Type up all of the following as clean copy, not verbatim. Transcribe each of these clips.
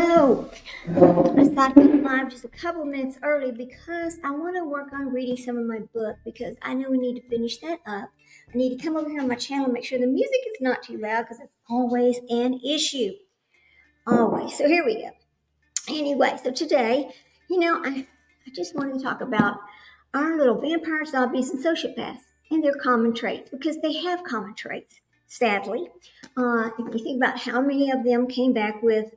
So, I started going live just a couple minutes early because I want to work on reading some of my book because I know we need to finish that up. I need to come over here on my channel and make sure the music is not too loud because it's always an issue. Always. So here we go. Anyway, so today, I just wanted to talk about our little vampires, zombies, and sociopaths and their common traits because they have common traits, sadly. If you think about how many of them came back with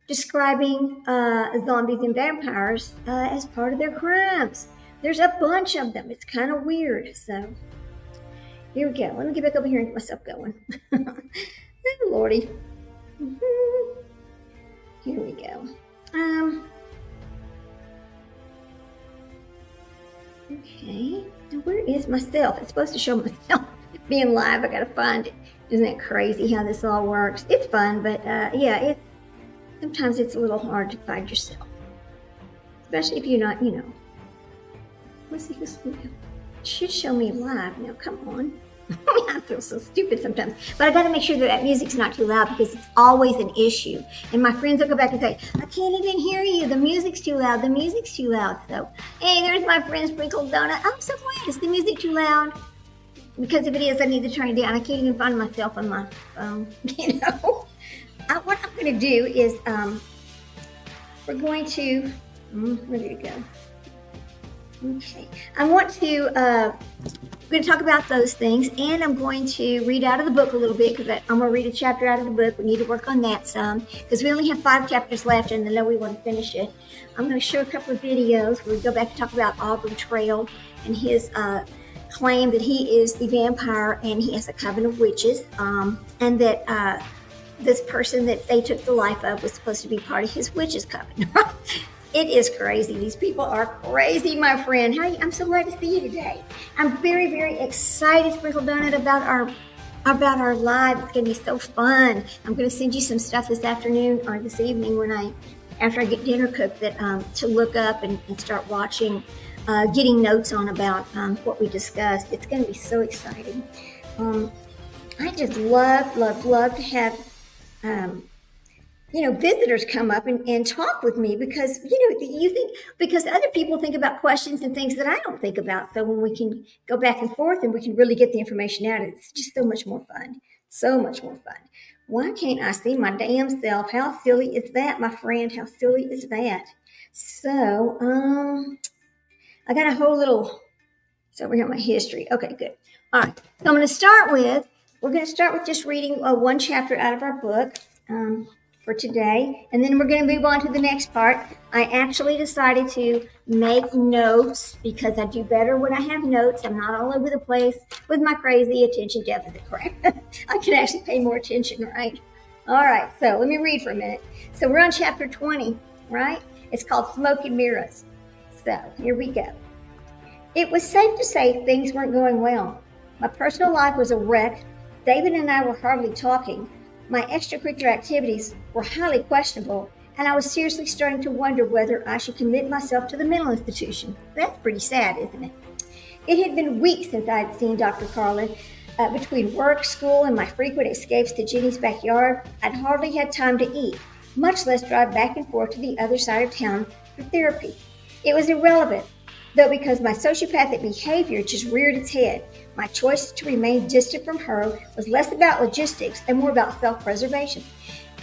describing zombies and vampires as part of their crimes. There's a bunch of them. It's kind of weird. So here we go. Let me get back over here and get myself going. Oh, Lordy. Here we go. Okay. Now where is myself? It's supposed to show myself being live. I gotta find it. Isn't that crazy how this all works? It's fun, but yeah, sometimes it's a little hard to find yourself. Especially if you're not, let's see who's, it should show me live. Now, come on. I feel so stupid sometimes. But I gotta make sure that music's not too loud because it's always an issue. And my friends will go back and say, I can't even hear you. The music's too loud. The music's too loud. So, hey, there's my friend Sprinkled Donut. I'm so glad. Is the music too loud? Because if it is, I need to turn it down. I can't even find myself on my phone, what I'm going to do is we're going to, where did it go? Okay. I'm going to talk about those things, and I'm going to read out of the book a little bit because I'm going to read a chapter out of the book. We need to work on that some because we only have 5 chapters left, and I know we want to finish it. I'm going to show a couple of videos where we go back and talk about Aubrey Trail and his claim that he is the vampire and he has a coven of witches, and that this person that they took the life of was supposed to be part of his witches coven. It is crazy. These people are crazy, my friend. Hi, I'm so glad to see you today. I'm very, very excited, Sprinkle Donut, about our live. It's going to be so fun. I'm going to send you some stuff this afternoon or this evening after I get dinner cooked to look up and start watching, getting notes on about what we discussed. It's going to be so exciting. I just love to have visitors come up and talk with me because, because other people think about questions and things that I don't think about. So when we can go back and forth and we can really get the information out, it's just so much more fun. So much more fun. Why can't I see my damn self? How silly is that, my friend? How silly is that? So, I got a whole little, it's over here on my history. Okay, good. All right. So we're going to start with just reading one chapter out of our book. For today, and then we're going to move on to the next part. I actually decided to make notes because I do better when I have notes. I'm not all over the place with my crazy attention deficit crap. I can actually pay more attention, right? All right, so let me read for a minute. So we're on chapter 20, right? It's called Smoke and Mirrors. So here we go. It was safe to say things weren't going well. My personal life was a wreck. David and I were hardly talking. My extracurricular activities were highly questionable, and I was seriously starting to wonder whether I should commit myself to the mental institution. That's pretty sad, isn't it? It had been weeks since I had seen Dr. Carlin. Between work, school, and my frequent escapes to Jenny's backyard, I'd hardly had time to eat, much less drive back and forth to the other side of town for therapy. It was irrelevant, though, because my sociopathic behavior just reared its head. My choice to remain distant from her was less about logistics and more about self-preservation.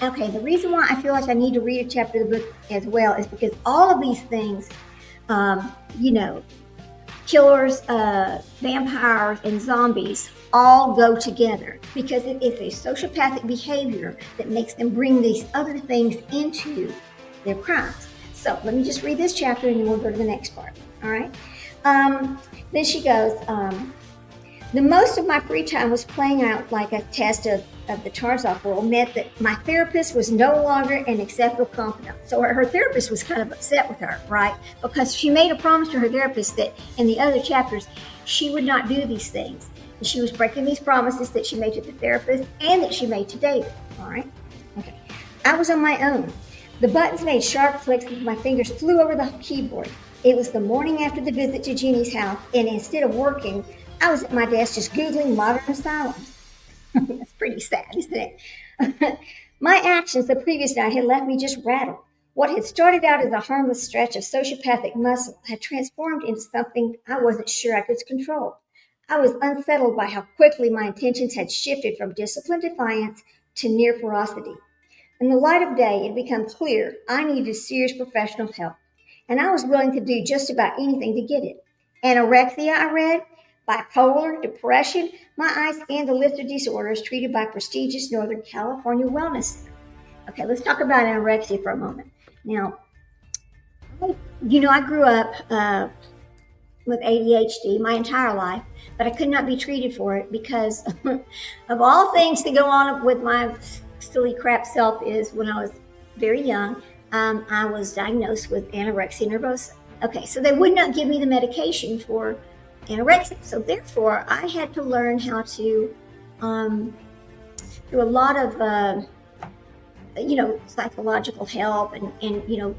Okay, the reason why I feel like I need to read a chapter of the book as well is because all of these things, killers, vampires, and zombies all go together because it is a sociopathic behavior that makes them bring these other things into their crimes. So let me just read this chapter and then we'll go to the next part. All right. Then she goes, the most of my free time was playing out like a test of the Tarzan rule meant that my therapist was no longer an acceptable confidant. So her therapist was kind of upset with her, right? Because she made a promise to her therapist that in the other chapters, she would not do these things. And she was breaking these promises that she made to the therapist and that she made to David, all right? Okay. I was on my own. The buttons made sharp clicks as my fingers flew over the keyboard. It was the morning after the visit to Jeannie's house, and instead of working, I was at my desk just Googling modern asylums. That's pretty sad, isn't it? My actions the previous night had left me just rattled. What had started out as a harmless stretch of sociopathic muscle had transformed into something I wasn't sure I could control. I was unsettled by how quickly my intentions had shifted from disciplined defiance to near ferocity. In the light of day, it had become clear I needed serious professional help, and I was willing to do just about anything to get it. Anorexia, I read, bipolar, depression. My eyes scanned the list of disorders treated by prestigious Northern California wellness. Okay, let's talk about anorexia for a moment. Now, I grew up with ADHD my entire life, but I could not be treated for it because of all things to go on with my silly crap self is when I was very young, I was diagnosed with anorexia nervosa. Okay, so they would not give me the medication for anorexia. So therefore, I had to learn how to do a lot of psychological help and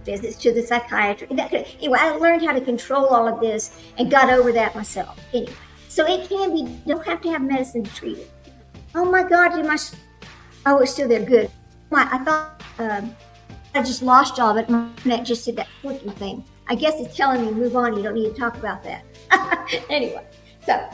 visits to the psychiatrist. Anyway, I learned how to control all of this and got over that myself. Anyway, so it can be, you don't have to have medicine to treat it. Oh my God, oh, it's still there, good. I thought I just lost all of it. My neck just did that flicking thing. I guess it's telling me move on, you don't need to talk about that. Anyway, so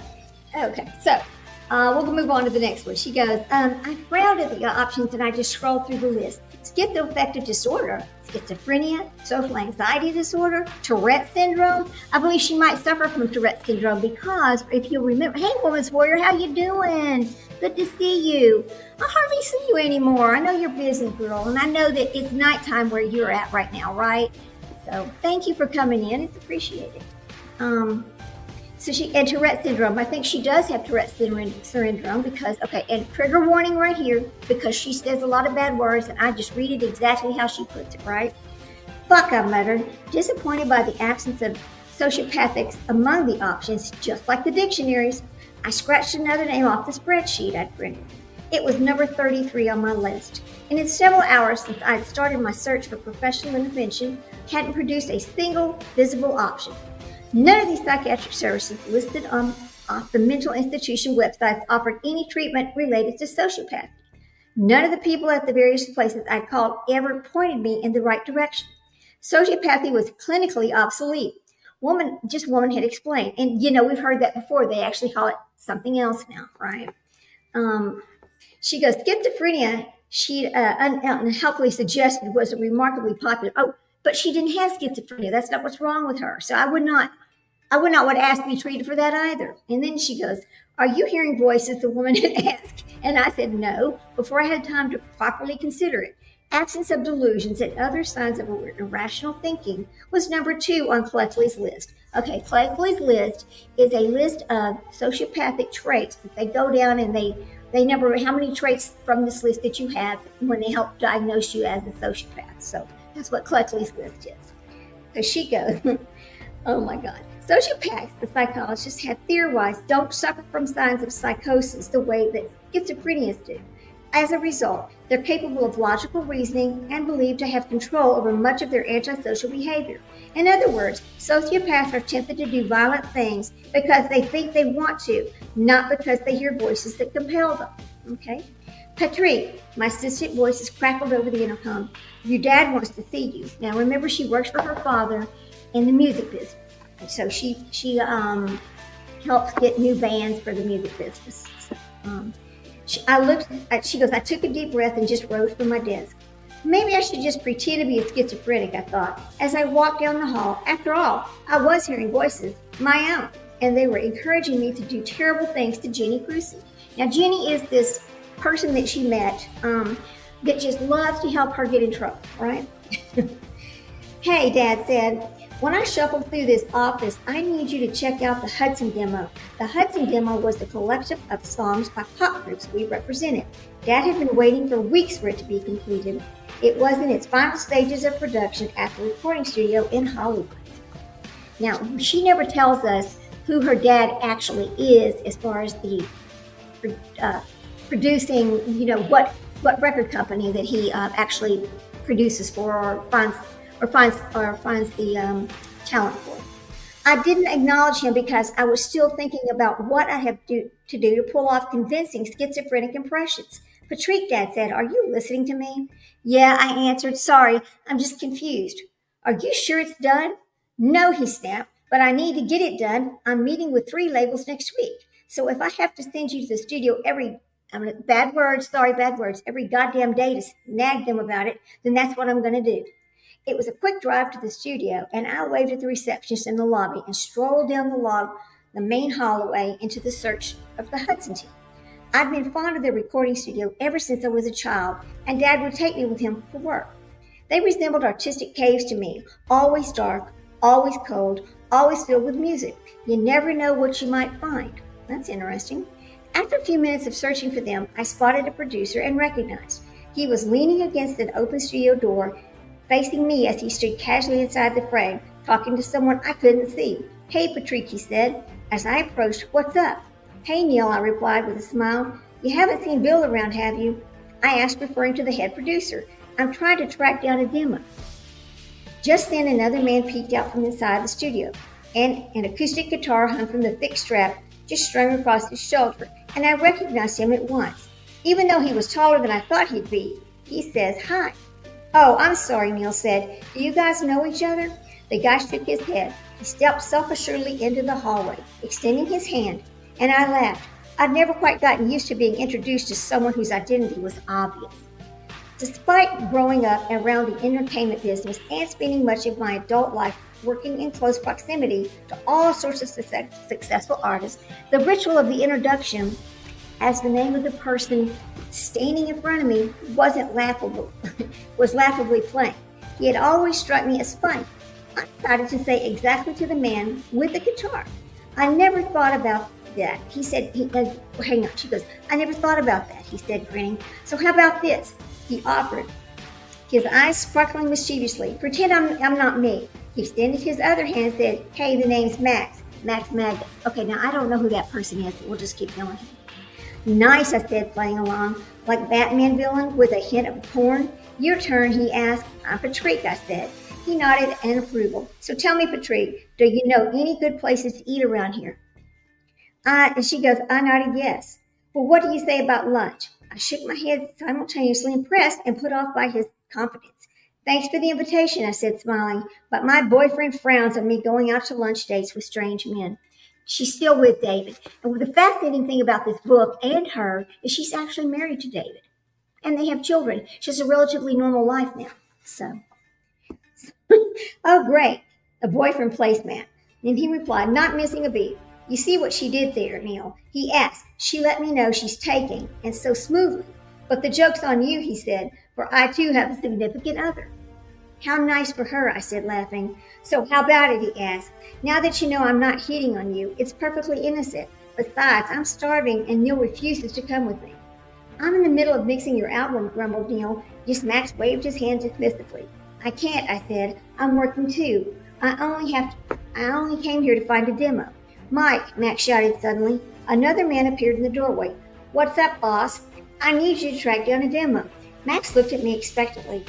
we'll move on to the next one. She goes, I frowned at the options and I just scrolled through the list. Schizoaffective disorder, schizophrenia, social anxiety disorder, Tourette syndrome. I believe she might suffer from Tourette syndrome because if you remember, hey, Woman's Warrior, how you doing? Good to see you. I hardly see you anymore. I know you're busy, girl, and I know that it's nighttime where you're at right now, right? So thank you for coming in. It's appreciated. And Tourette syndrome. I think she does have Tourette syndrome because, and trigger warning right here, because she says a lot of bad words and I just read it exactly how she puts it, right? Fuck, I muttered, disappointed by the absence of sociopathics among the options, just like the dictionaries. I scratched another name off the spreadsheet I'd printed. It was number 33 on my list, and in several hours since I'd started my search for professional intervention, hadn't produced a single visible option. None of these psychiatric services listed off the mental institution websites offered any treatment related to sociopathy. None of the people at the various places I called ever pointed me in the right direction. Sociopathy was clinically obsolete. Woman had explained. And, we've heard that before. They actually call it something else now, right? She goes, schizophrenia, she unhelpfully suggested was remarkably popular. Oh, but she didn't have schizophrenia. That's not what's wrong with her. So I would not want to ask to be treated for that either. And then she goes, are you hearing voices? The woman had asked. And I said no, before I had time to properly consider it. Absence of delusions and other signs of irrational thinking was number 2 on Cleckley's list. Okay, Cleckley's list is a list of sociopathic traits that they go down and they number how many traits from this list that you have when they help diagnose you as a sociopath. So that's what Cleckley's list is. So she goes, oh my God. Sociopaths, the psychologists have theorized, don't suffer from signs of psychosis the way that schizophrenias do. As a result, they're capable of logical reasoning and believed to have control over much of their antisocial behavior. In other words, sociopaths are tempted to do violent things because they think they want to, not because they hear voices that compel them. Okay? Patrick, my assistant voices crackled over the intercom. Your dad wants to see you. Now remember, she works for her father in the music business. And so she helps get new bands for the music business. She goes, I took a deep breath and just rose from my desk. Maybe I should just pretend to be a schizophrenic, I thought, as I walked down the hall. After all, I was hearing voices, my own, and they were encouraging me to do terrible things to Jenny Crucy. Now, Jenny is this person that she met that just loves to help her get in trouble, right? Hey, Dad said, when I shuffled through this office, I need you to check out the Hudson demo. The Hudson demo was the collection of songs by pop groups we represented. Dad had been waiting for weeks for it to be completed. It was in its final stages of production at the recording studio in Hollywood. Now, she never tells us who her dad actually is as far as the producing, what record company that he actually produces for or finds the talent for. I didn't acknowledge him because I was still thinking about what I have to do to pull off convincing schizophrenic impressions. Patrick, Dad said, are you listening to me? Yeah, I answered. Sorry, I'm just confused. Are you sure it's done? No, he snapped, but I need to get it done. I'm meeting with 3 labels next week. So if I have to send you to the studio bad words, every goddamn day to nag them about it, then that's what I'm going to do. It was a quick drive to the studio, and I waved at the receptionist in the lobby and strolled down the main hallway into the search of the Hudson team. I'd been fond of the recording studio ever since I was a child, and Dad would take me with him for work. They resembled artistic caves to me, always dark, always cold, always filled with music. You never know what you might find. That's interesting. After a few minutes of searching for them, I spotted a producer and recognized. He was leaning against an open studio door, facing me as he stood casually inside the frame, talking to someone I couldn't see. Hey, Patrick, he said. As I approached, what's up? Hey, Neil, I replied with a smile. You haven't seen Bill around, have you? I asked, referring to the head producer. I'm trying to track down a demo. Just then, another man peeked out from inside the studio, and an acoustic guitar hung from the thick strap just strung across his shoulder, and I recognized him at once. Even though he was taller than I thought he'd be, he says, hi. Oh, I'm sorry, Neil said. Do you guys know each other? The guy shook his head. He stepped self-assuredly into the hallway, extending his hand, and I laughed. I'd never quite gotten used to being introduced to someone whose identity was obvious. Despite growing up around the entertainment business and spending much of my adult life working in close proximity to all sorts of successful artists, the ritual of the introduction as the name of the person standing in front of me was laughably plain. He had always struck me as funny. I decided to say exactly to the man with the guitar. I never thought about that. He said, hang on. She goes, I never thought about that, he said, grinning. So how about this? He offered, his eyes sparkling mischievously. Pretend I'm not me. He extended his other hand and said, hey, the name's Max Magda. Okay, now I don't know who that person is, but we'll just keep going. Nice, I said, playing along, like Batman villain with a hint of porn. Your turn, he asked. I'm Patrick, I said. He nodded in approval. So tell me, Patrick, do you know any good places to eat around here? And she goes, I nodded yes. Well, what do you say about lunch? I shook my head, simultaneously impressed and put off by his confidence. Thanks for the invitation, I said, smiling, but my boyfriend frowns on me going out to lunch dates with strange men. She's still with David. And the fascinating thing about this book and her is she's actually married to David. And they have children. She has a relatively normal life now. So, oh, great. The boyfriend placemat. And he replied, not missing a beat. You see what she did there, Neil? He asked. She let me know she's taking, and so smoothly. But the joke's on you, he said, for I too have a significant other. How nice for her, I said, laughing. So how about it, he asked. Now that you know I'm not hitting on you, it's perfectly innocent. Besides, I'm starving, and Neil refuses to come with me. I'm in the middle of mixing your album, grumbled Neil. Just Max waved his hand dismissively. I can't, I said. I'm working too. I only came here to find a demo. Mike, Max shouted suddenly. Another man appeared in the doorway. What's up, boss? I need you to track down a demo. Max looked at me expectantly,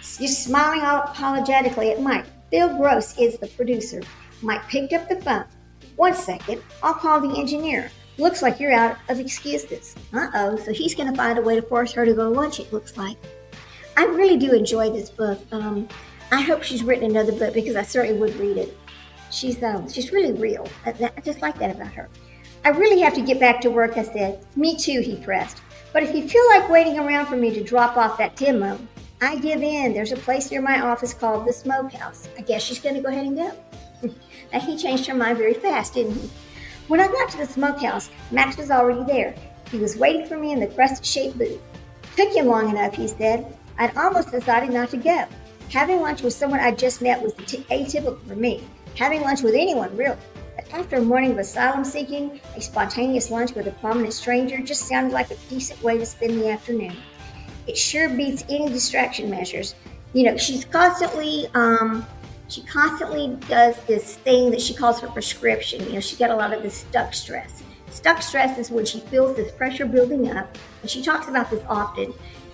just smiling apologetically at Mike. Bill Gross is the producer. Mike picked up the phone. 1 second, I'll call the engineer. Looks like you're out of excuses. Uh-oh, so he's going to find a way to force her to go to lunch, it looks like. I really do enjoy this book. I hope she's written another book because I certainly would read it. She's really real. I just like that about her. I really have to get back to work, I said. Me too, he pressed. But if you feel like waiting around for me to drop off that demo, I give in. There's a place near my office called the Smokehouse. I guess she's going to go ahead and go. And he changed her mind very fast, didn't he? When I got to the Smokehouse, Max was already there. He was waiting for me in the crescent-shaped booth. Took you long enough, he said. I'd almost decided not to go. Having lunch with someone I just met was atypical for me. Having lunch with anyone, really. But after a morning of asylum seeking, a spontaneous lunch with a prominent stranger just sounded like a decent way to spend the afternoon. It sure beats any distraction measures. You know, she constantly does this thing that she calls her prescription. You know, she got a lot of this stuck stress. Stuck stress is when she feels this pressure building up, and she talks about this often.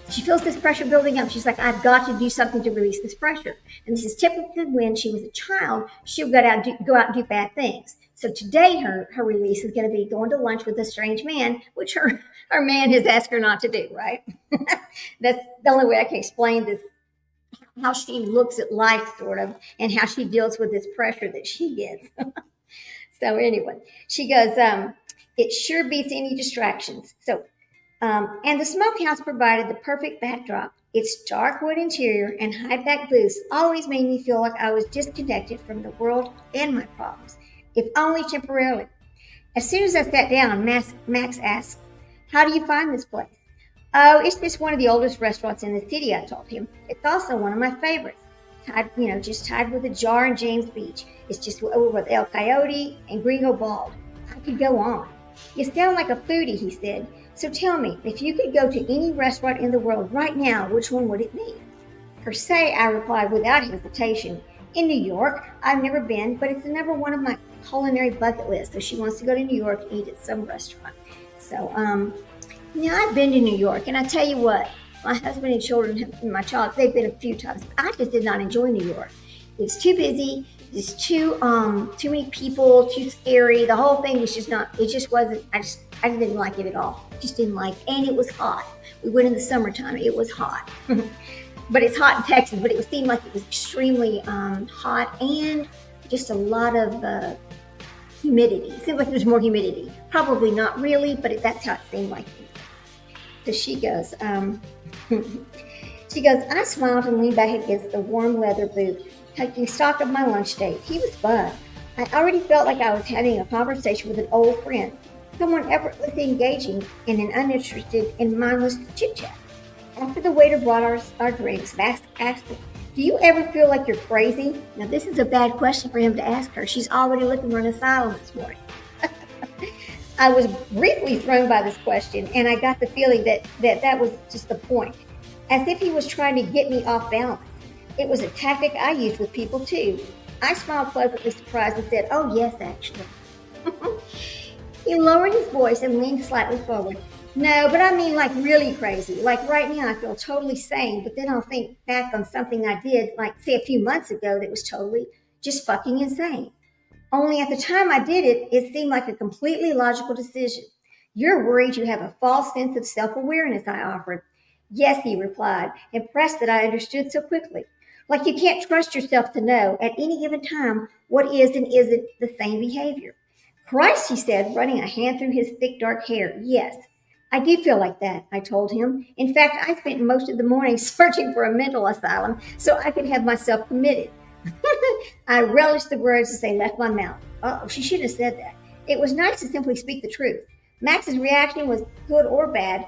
She feels this pressure building up. She's like, I've got to do something to release this pressure. And this is typically when she was a child, she would go out and do bad things. So today, her release is going to be going to lunch with a strange man, which her man has asked her not to do, right? That's the only way I can explain this, how she looks at life, sort of, and how she deals with this pressure that she gets. So anyway, she goes, it sure beats any distractions. So, and the smokehouse provided the perfect backdrop. Its dark wood interior and high back booths always made me feel like I was disconnected from the world and my problems, if only temporarily. As soon as I sat down, Max asked, how do you find this place? Oh, it's just one of the oldest restaurants in the city, I told him. It's also one of my favorites. Just tied with a jar in James Beach. It's just over with El Coyote and Gringo Bald. I could go on. You sound like a foodie, he said. So tell me, if you could go to any restaurant in the world right now, which one would it be? Per se, I replied without hesitation. In New York. I've never been, but it's number one of my culinary bucket list. So she wants to go to New York and eat at some restaurant. So, I've been to New York, and I tell you what, my husband and children, my child, they've been a few times. I just did not enjoy New York. It's too busy. It's too many people, too scary. The whole thing was just not, it just wasn't, I didn't like it at all. Just didn't like it. And it was hot. We went in the summertime. It was hot. But it's hot in Texas, but it seemed like it was extremely hot and just a lot of humidity. It seemed like there was more humidity. Probably not really, but that's how it seemed like. So she goes, I smiled and leaned back against the warm leather boot, taking stock of my lunch date. He was fun. I already felt like I was having a conversation with an old friend, someone effortlessly engaging in an uninterested and mindless chit-chat. After the waiter brought our drinks, Max asked me, do you ever feel like you're crazy? Now, this is a bad question for him to ask her. She's already looking for an asylum this morning. I was briefly thrown by this question, and I got the feeling that was just the point, as if he was trying to get me off balance. It was a tactic I used with people, too. I smiled pleasantly surprised and said, oh, yes, actually. He lowered his voice and leaned slightly forward. No, but I mean like really crazy. Like right now I feel totally sane, but then I'll think back on something I did, like say a few months ago, that was totally just fucking insane. Only at the time I did it, it seemed like a completely logical decision. You're worried you have a false sense of self-awareness, I offered. Yes, he replied, impressed that I understood so quickly. Like you can't trust yourself to know at any given time what is and isn't the same behavior. Christ, he said, running a hand through his thick dark hair. Yes, I do feel like that, I told him. In fact, I spent most of the morning searching for a mental asylum so I could have myself committed. I relished the words as they left my mouth. Uh-oh, she shouldn't have said that. It was nice to simply speak the truth. Max's reaction was good or bad,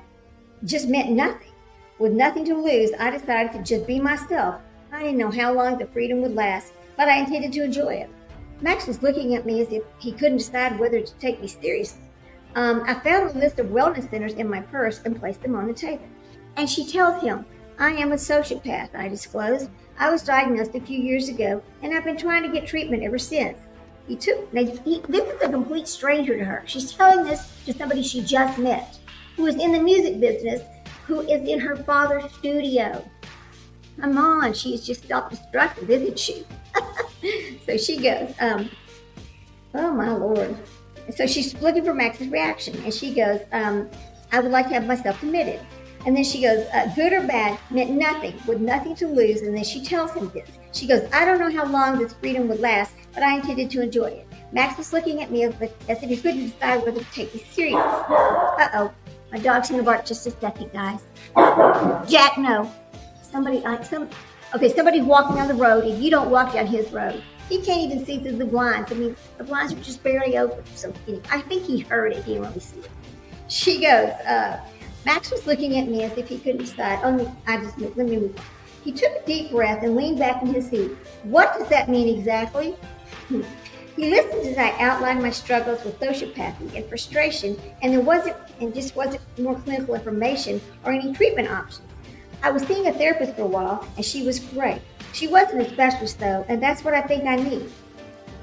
just meant nothing. With nothing to lose, I decided to just be myself. I didn't know how long the freedom would last, but I intended to enjoy it. Max was looking at me as if he couldn't decide whether to take me seriously. I found a list of wellness centers in my purse and placed them on the table. And she tells him, I am a sociopath, I disclosed. I was diagnosed a few years ago, and I've been trying to get treatment ever since. This is a complete stranger to her. She's telling this to somebody she just met, who is in the music business, who is in her father's studio. Come on, she's just self-destructive, isn't she? So she goes, oh my Lord. So she's looking for Max's reaction, and she goes, I would like to have myself committed. And then she goes, good or bad meant nothing, with nothing to lose. And then she tells him this. She goes, I don't know how long this freedom would last, but I intended to enjoy it. Max was looking at me as if he couldn't decide whether to take me serious. Uh-oh, my dog's gonna bark just a second, guys. Jack, no. Somebody's walking down the road, and you don't walk down his road. He can't even see through the blinds. I mean, the blinds are just barely open. So I think he heard it. He didn't really see it. She goes, Max was looking at me as if he couldn't decide. Let me move on. He took a deep breath and leaned back in his seat. What does that mean exactly? He listened as I outlined my struggles with sociopathy and frustration, and just wasn't more clinical information or any treatment options. I was seeing a therapist for a while, and she was great. She wasn't a specialist, though, and that's what I think I need.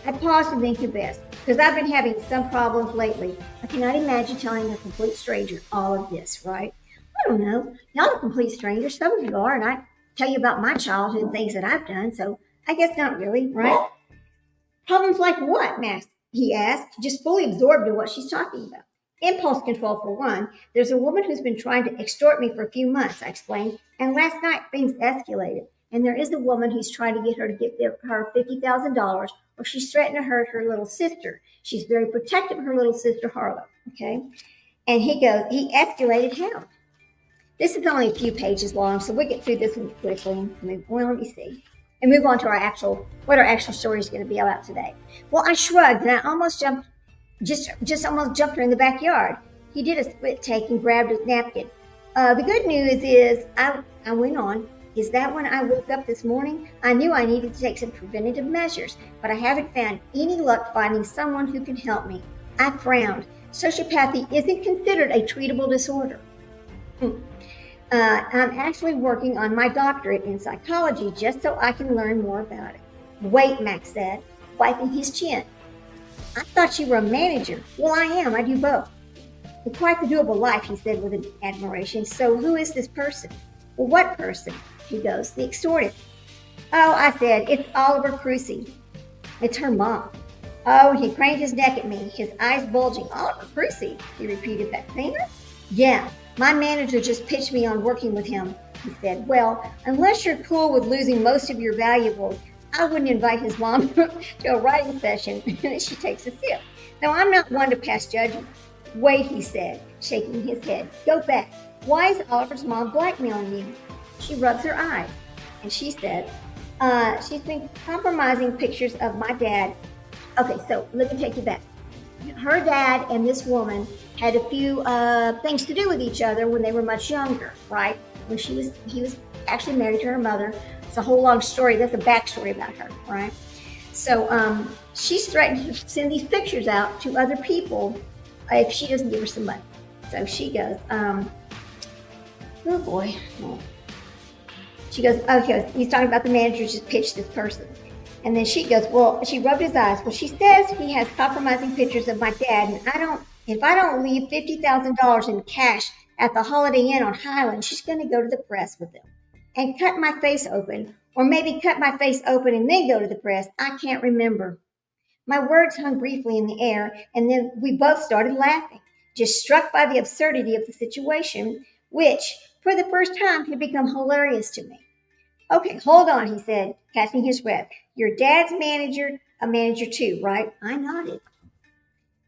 I paused and then confessed, because I've been having some problems lately. I cannot imagine telling a complete stranger all of this, right? I don't know. Y'all are complete strangers. Some of you are, and I tell you about my childhood and things that I've done, so I guess not really, right? Problems like what, Max? He asked, just fully absorbed in what she's talking about. Impulse control, for one. There's a woman who's been trying to extort me for a few months, I explained, and last night things escalated. And there is a woman who's trying to get her to give her $50,000, or she's threatened to hurt her little sister. She's very protective of her little sister, Harlow, okay? And he escalated how? This is only a few pages long, so we'll get through this one quickly. Well, let me see. And move on to what our actual story is going to be about today. Well, I shrugged and I almost almost jumped her in the backyard. He did a split take and grabbed his napkin. The good news is, I went on, is that when I woke up this morning, I knew I needed to take some preventative measures, but I haven't found any luck finding someone who can help me. I frowned. Sociopathy isn't considered a treatable disorder. I'm actually working on my doctorate in psychology just so I can learn more about it. Wait, Max said, wiping his chin. I thought you were a manager. Well, I am. I do both. Quite the doable life, he said with admiration. So who is this person? Well, what person? He goes, the extorted. Oh, I said, it's Oliver Crucy. It's her mom. Oh, he craned his neck at me, his eyes bulging. Oliver Crucy, he repeated. That singer? Yeah. My manager just pitched me on working with him, he said. Well, unless you're cool with losing most of your valuables, I wouldn't invite his mom to a writing session and she takes a sip. Now, I'm not one to pass judgment. Wait, he said, shaking his head. Go back. Why is Oliver's mom blackmailing you? She rubs her eyes and she said, she's been compromising pictures of my dad. Okay, so let me take you back. Her dad and this woman had a few things to do with each other when they were much younger, right? When he was actually married to her mother. It's a whole long story. That's a backstory about her, right? So she's threatened to send these pictures out to other people if she doesn't give her some money. So she goes, oh boy. She goes, okay, he's talking about the manager just pitched this person. And then she goes, well, she rubbed his eyes. Well, she says he has compromising pictures of my dad, and if I don't leave $50,000 in cash at the Holiday Inn on Highland, she's going to go to the press with them and cut my face open, or maybe cut my face open and then go to the press. I can't remember. My words hung briefly in the air, and then we both started laughing, just struck by the absurdity of the situation, which, for the first time, had become hilarious to me. Okay, hold on, he said, catching his breath. Your dad's a manager too, right? I nodded.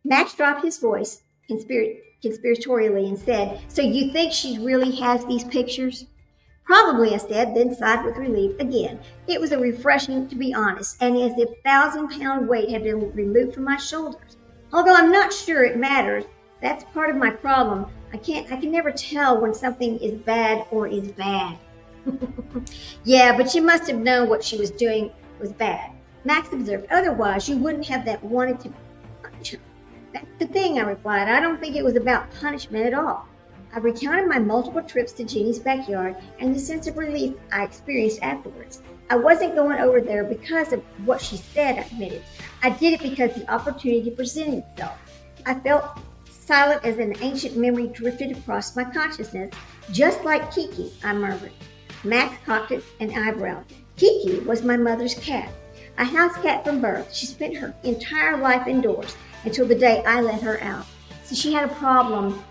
Max dropped his voice conspiratorially and said, so you think she really has these pictures? Probably, I said, then sighed with relief again. It was a refreshing, to be honest, and as if 1,000-pound weight had been removed from my shoulders. Although I'm not sure it matters, that's part of my problem. I can never tell when something is bad or is bad. Yeah, but you must have known what she was doing was bad. Max observed. Otherwise, you wouldn't have that wanted to punish her. That's the thing, I replied. I don't think it was about punishment at all. I recounted my multiple trips to Jeannie's backyard and the sense of relief I experienced afterwards. I wasn't going over there because of what she said, I admitted. I did it because the opportunity presented itself. I felt silent as an ancient memory drifted across my consciousness, just like Kiki, I murmured. Max cocked an eyebrow. Kiki was my mother's cat, a house cat from birth. She spent her entire life indoors until the day I let her out. So she had a problem.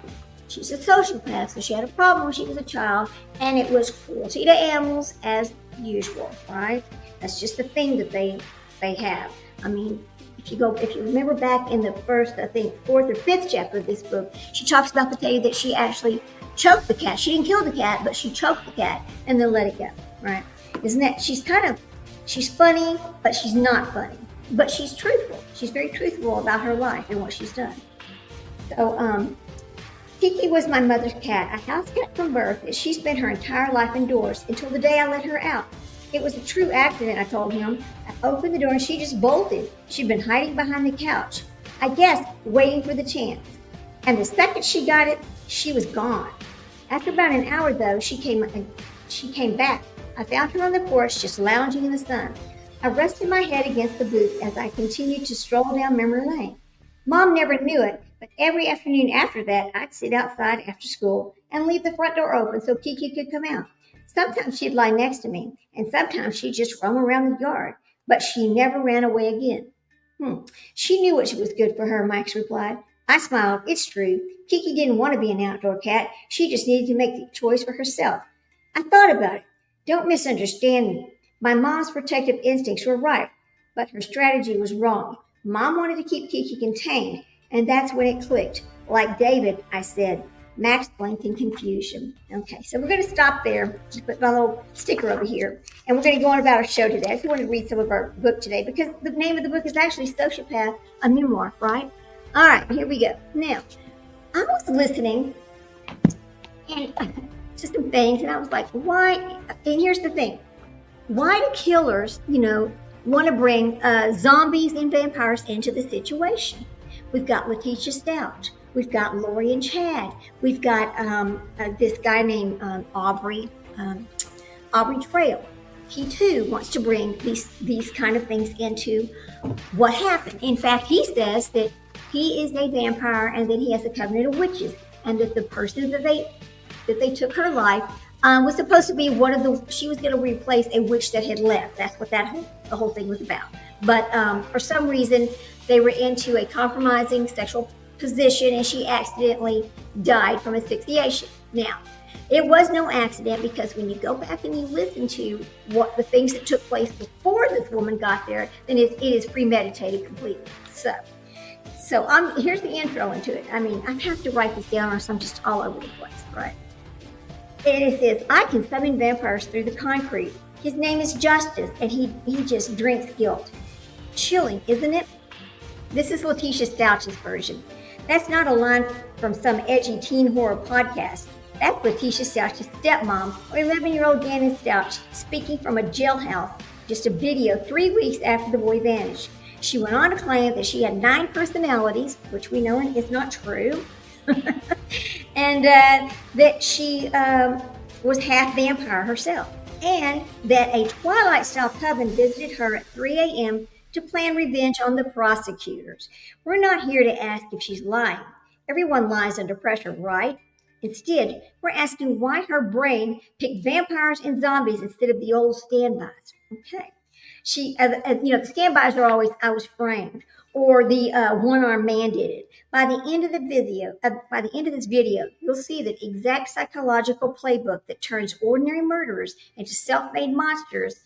She's a sociopath, so she had a problem when she was a child, and it was cruelty to animals as usual, right? That's just the thing that they have. I mean, if you remember back in the first, I think, 4th or 5th chapter of this book, she talks about the day that she actually choked the cat. She didn't kill the cat, but she choked the cat and then let it go, right? Isn't that, she's funny, but she's not funny. But she's truthful. She's very truthful about her life and what she's done. So, Kiki was my mother's cat, a house cat from birth that she spent her entire life indoors until the day I let her out. It was a true accident, I told him. I opened the door and she just bolted. She'd been hiding behind the couch, I guess, waiting for the chance. And the second she got it, she was gone. After about an hour, though, she came back. I found her on the porch, just lounging in the sun. I rested my head against the booth as I continued to stroll down memory lane. Mom never knew it, But every afternoon after that, I'd sit outside after school and leave the front door open so Kiki could come out. Sometimes she'd lie next to me, and sometimes she'd just roam around the yard, but she never ran away again. She knew what was good for her, Max replied. I smiled. It's true. Kiki didn't want to be an outdoor cat. She just needed to make the choice for herself. I thought about it. Don't misunderstand me. My mom's protective instincts were right, but her strategy was wrong. Mom wanted to keep Kiki contained, and that's when it clicked. Like David, I said. Max blinked in confusion. Okay, so we're going to stop there. Just put my little sticker over here. And we're going to go on about our show today. I just wanted to read some of our book today because the name of the book is actually Sociopath, a memoir, right? All right, here we go. Now, I was listening and to some things, and I was like, why? And here's the thing. Why do killers, want to bring zombies and vampires into the situation? We've got Letitia Stout. We've got Lori and Chad. We've got this guy named Aubrey Trail. He too wants to bring these kind of things into what happened. In fact, he says that he is a vampire and that he has a covenant of witches, and that the person that they took her life was supposed to be she was going to replace a witch that had left. That's what the whole thing was about. But for some reason, they were into a compromising sexual position, and she accidentally died from asphyxiation. Now, it was no accident, because when you go back and you listen to what the things that took place before this woman got there, then it is premeditated completely. So here's the intro into it. I mean, I have to write this down or I'm just all over the place, right? And it says, I can summon vampires through the concrete. His name is Justice, and he just drinks guilt. Chilling, isn't it? This is Letitia Stout's version. That's not a line from some edgy teen horror podcast. That's Letitia Stout's stepmom, or 11-year-old Gannon Stout, speaking from a jailhouse, just a video 3 weeks after the boy vanished. She went on to claim that she had 9 personalities, which we know is not true, and that she was half vampire herself, and that a Twilight-style coven visited her at 3 a.m. to plan revenge on the prosecutors. We're not here to ask if she's lying. Everyone lies under pressure, right? Instead, we're asking why her brain picked vampires and zombies instead of the old standbys. Okay. The standbys are always, I was framed, or the one-armed man did it. By the end of this video, you'll see the exact psychological playbook that turns ordinary murderers into self-made monsters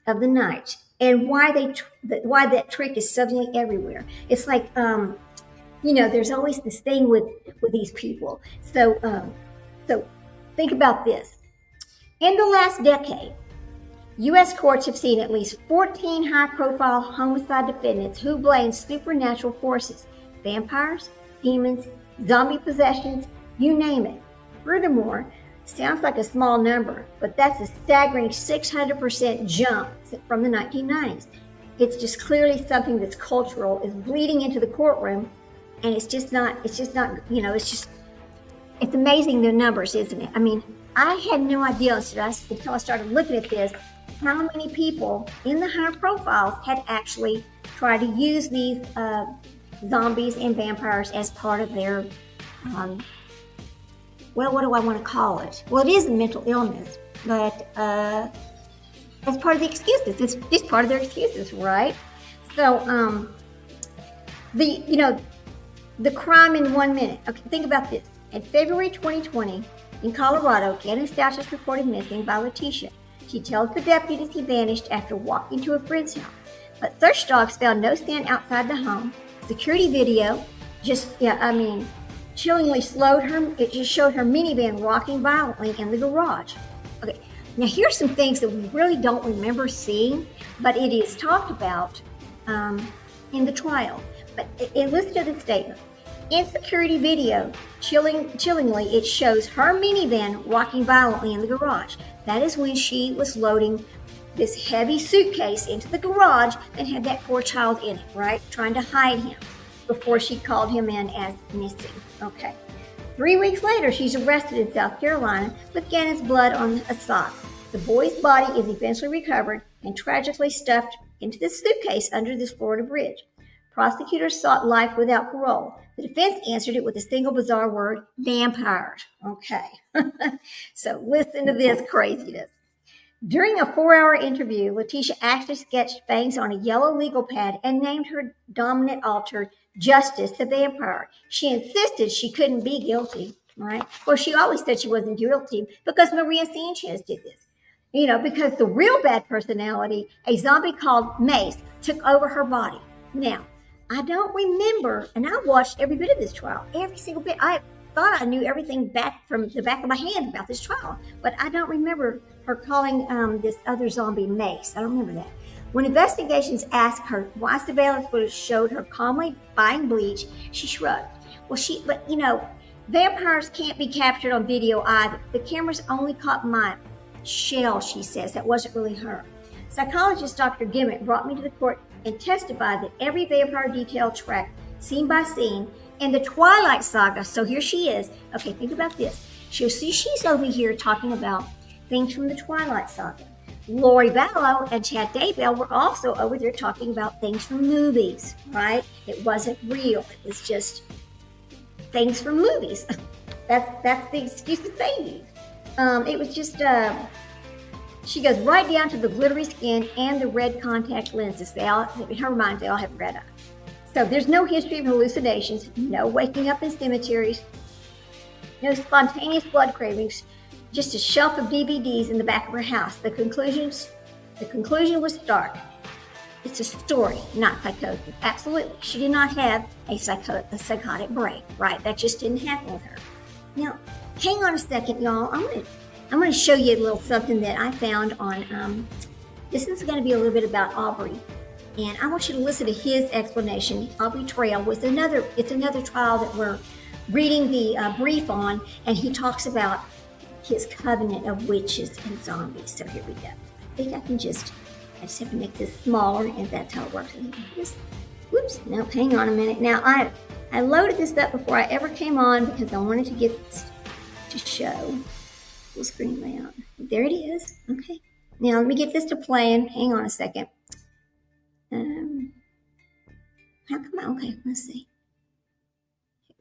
of the night, and why that trick is suddenly everywhere. It's like, there's always this thing with these people. So think about this. In the last decade, U.S. courts have seen at least 14 high-profile homicide defendants who blame supernatural forces, vampires, demons, zombie possessions, you name it. Furthermore, sounds like a small number, but that's a staggering 600% jump from the 1990s. It's just clearly something that's cultural, is bleeding into the courtroom, and it's amazing, the numbers, isn't it? I mean, I had no idea until I started looking at this, how many people in the high profiles had actually tried to use these zombies and vampires as part of their, what do I want to call it? Well, it is a mental illness, but as part of the excuses. It's part of their excuses, right? So, the crime in 1 minute. Okay, think about this. In February 2020, in Colorado, Gannon Stout is reported missing by Letitia. She tells the deputies he vanished after walking to a friend's house. But search dogs found no scent outside the home. Security video chillingly slowed her. It just showed her minivan rocking violently in the garage. Okay, now here's some things that we really don't remember seeing, but it is talked about in the trial. But listen to the statement. In security video, chillingly, it shows her minivan rocking violently in the garage. That is when she was loading this heavy suitcase into the garage and had that poor child in it, right? Trying to hide him before she called him in as missing. Okay. 3 weeks later, she's arrested in South Carolina with Gannon's blood on a sock. The boy's body is eventually recovered and tragically stuffed into the suitcase under this Florida bridge. Prosecutors sought life without parole. The defense answered it with a single bizarre word, vampires. Okay. So listen to this craziness. During a 4-hour interview, Letitia actually sketched fangs on a yellow legal pad and named her dominant alter Justice the Vampire. She insisted she couldn't be guilty, right? Well, she always said she wasn't guilty because Maria Sanchez did this. Because the real bad personality, a zombie called Mace, took over her body. Now, I don't remember, and I watched every bit of this trial, every single bit. I thought I knew everything back from the back of my hand about this trial, but I don't remember her calling this other zombie Mace. I don't remember that. When investigations asked her why surveillance footage showed her calmly buying bleach, she shrugged. Vampires can't be captured on video either. The cameras only caught my shell, she says. That wasn't really her. Psychologist Dr. Gimmett brought me to the court and testified that every vampire detail tracked scene by scene in the Twilight Saga. So here she is. Okay, think about this. She's over here talking about things from the Twilight Saga. Lori Vallow and Chad Daybell were also over there talking about things from movies, right? It wasn't real. It was just things from movies. That's the excuse that they use. It was just, she goes right down to the glittery skin and the red contact lenses. In her mind, they all have red eyes. So there's no history of hallucinations, no waking up in cemeteries, no spontaneous blood cravings, just a shelf of DVDs in the back of her house. The conclusion was stark. It's a story, not psychosis. Absolutely. She did not have a psychotic break, right? That just didn't happen with her. Now, hang on a second, y'all. I'm going to show you a little something that I found on, this is going to be a little bit about Aubrey. And I want you to listen to his explanation. Aubrey Trail it's another trial that we're reading the brief on, and he talks about his covenant of witches and zombies. So here we go. I think I just have to make this smaller, and that's how it works. Whoops, no, hang on a minute. Now, I loaded this up before I ever came on because I wanted to get this to show full screen layout. There it is. Okay. Now, let me get this to playing. Hang on a second. How come? Okay, let's see.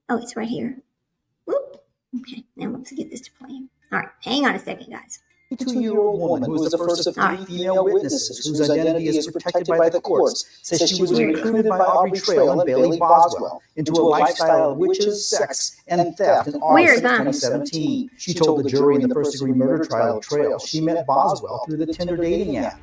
Oh, it's right here. Whoop. Okay, now let's get this to playing. All right, hang on a second, guys. A 22-year-old woman who was the first of 3 female witnesses whose identity is protected by the courts says she was recruited by Aubrey Trail and Bailey Boswell into a lifestyle of witches, sex, and theft in August of 2017. She told the jury in the first-degree murder trial of Trail she met Boswell through the Tinder dating app.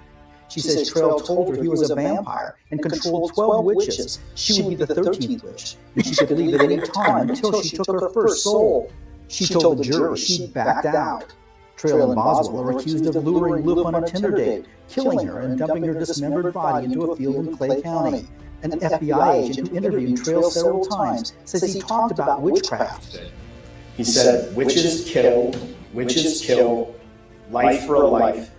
She says Trail told her he was a vampire and controlled 12 witches. She would be the 13th witch, and she could leave at any time until she took her first soul. She told the jury she backed out. Trail and Boswell are accused of luring Luke on a Tinder date, killing her and dumping her dismembered body into a field in Clay County. An FBI agent who interviewed Trail several times says he talked about witchcraft. He said, witches kill, life for a life,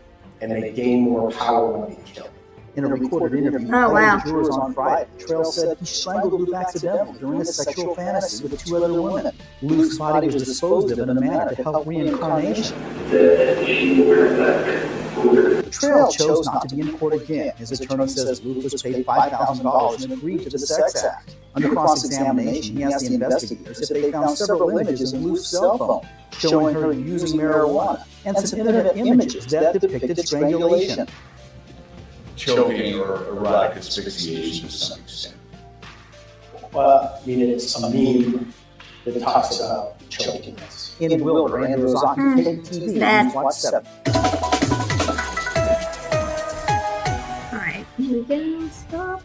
and they gain more power when they kill. In a recorded interview with jurors on Friday, Trail said he strangled Luke accidentally during a sexual fantasy with 2 other women. Luke's body was disposed of in a manner to help reincarnation. Trail chose not to be in court again. His attorney says Luke was paid $5,000 and agreed to the sex act. Under cross-examination, he asked the investigators if they found several images in Luke's cell phone showing her using marijuana and some internet images that depicted strangulation. Choking or erotic asphyxiation to some extent. Well, I mean, it's a meme that talks about choking. In Wilbur, Andrew Ozaki, KTV, Watch 7. All right, here we go. Stop.